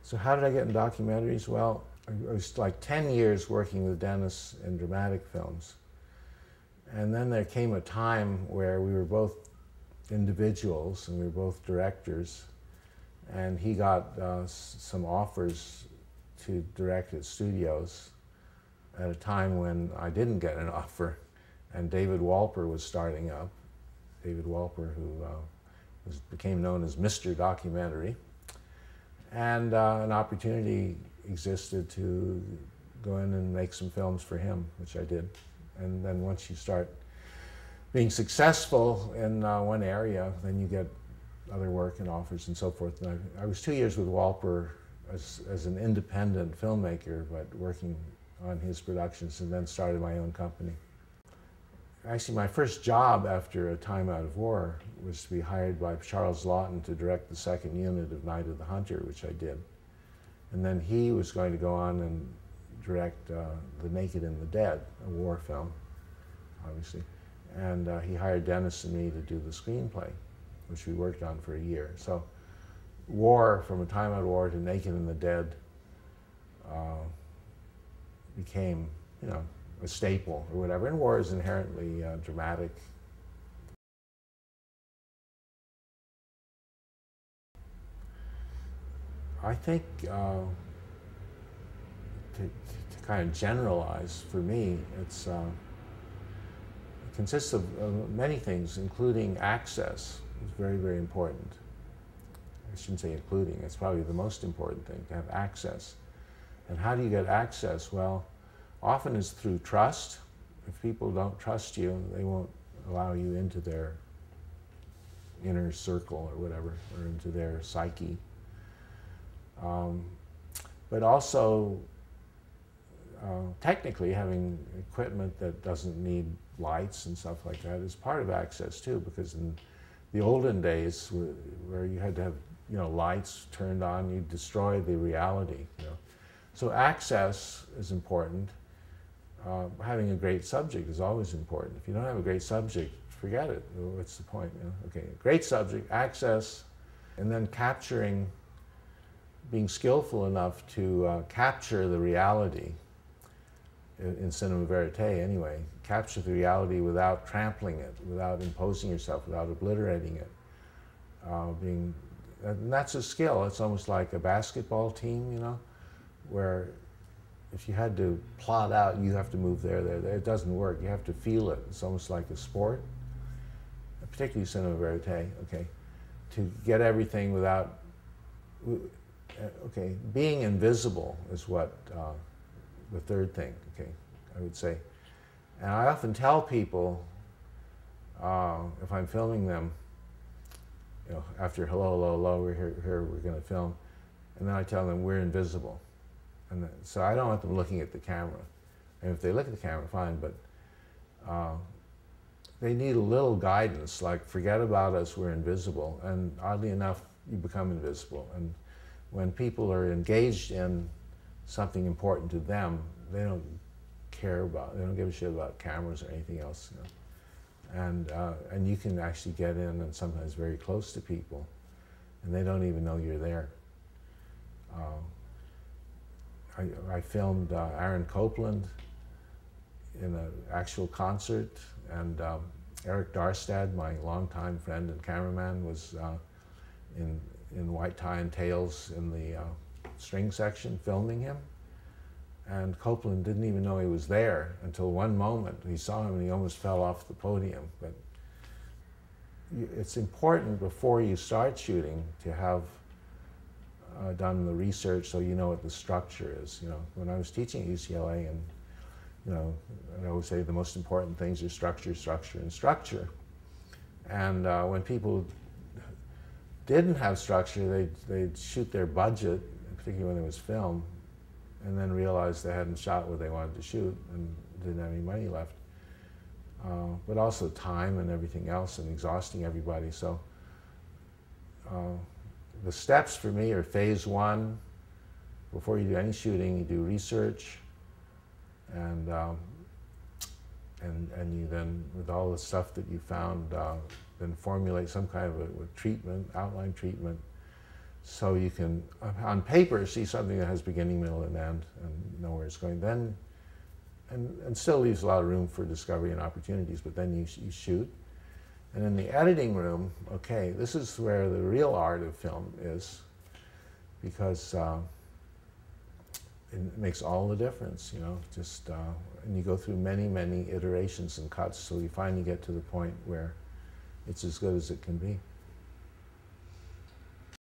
So how did I get in documentaries? Well, I was like 10 years working with Dennis in dramatic films. And then there came a time where we were both individuals and we were both directors. And he got some offers to direct at studios at a time when I didn't get an offer. And David Wolper was starting up. David Wolper, who became known as Mr. Documentary. And an opportunity existed to go in and make some films for him, which I did. And then once you start being successful in one area, then you get other work and offers and so forth. And I was 2 years with Wolper as an independent filmmaker, but working on his productions, and then started my own company. Actually, my first job after a time out of war was to be hired by Charles Laughton to direct the second unit of Night of the Hunter, which I did. And then he was going to go on and direct The Naked and the Dead, a war film, obviously. And he hired Dennis and me to do the screenplay, which we worked on for a year. So war, from a time out of war to Naked and the Dead, became, you know, a staple or whatever. And war is inherently dramatic. I think to kind of generalize, for me, it consists of many things, including access. It's very, very important. I shouldn't say including, it's probably the most important thing, to have access. And how do you get access? Well, often it's through trust. If people don't trust you, they won't allow you into their inner circle or whatever, or into their psyche. But also, technically, having equipment that doesn't need lights and stuff like that is part of access too, because in the olden days, where you had to have, you know, lights turned on, you destroy the reality, you know. So access is important. Having a great subject is always important. If you don't have a great subject, forget it. What's the point? You know? Okay, great subject, access, and then capturing, being skillful enough to capture the reality in cinema verite anyway. Capture the reality without trampling it, without imposing yourself, without obliterating it. And that's a skill. It's almost like a basketball team, you know, where if you had to plot out, you have to move there. It doesn't work. You have to feel it. It's almost like a sport, particularly cinema verite, okay? To get everything without, okay, being invisible is what, the third thing, okay, I would say. And I often tell people, if I'm filming them, you know, after hello, hello, hello, we're here, we're gonna film, and then I tell them we're invisible. And so I don't want them looking at the camera. And if they look at the camera, fine, but they need a little guidance, like forget about us, we're invisible. And oddly enough, you become invisible. And when people are engaged in something important to them, they don't care about, they don't give a shit about cameras or anything else. You know? And you can actually get in and sometimes very close to people, and they don't even know you're there. I filmed Aaron Copland in an actual concert, and Eric Darstad, my longtime friend and cameraman, was in white tie and tails in the string section filming him. And Copland didn't even know he was there until one moment. He saw him and he almost fell off the podium. But it's important before you start shooting to have done the research so you know what the structure is. You know, when I was teaching at UCLA, and you know, I always say the most important things are structure, structure, and structure. And when people didn't have structure, they'd shoot their budget, particularly when there was film, and then realize they hadn't shot what they wanted to shoot and didn't have any money left. But also time and everything else, and exhausting everybody. So the steps for me are phase one. Before you do any shooting, you do research, and you then, with all the stuff that you found, then formulate some kind of a treatment, outline treatment, So you can, on paper, see something that has beginning, middle, and end, and know where it's going. Then, and still leaves a lot of room for discovery and opportunities, but then you shoot. And in the editing room, okay, this is where the real art of film is, because it makes all the difference, you know, just, and you go through many, many iterations and cuts, so you finally get to the point where it's as good as it can be.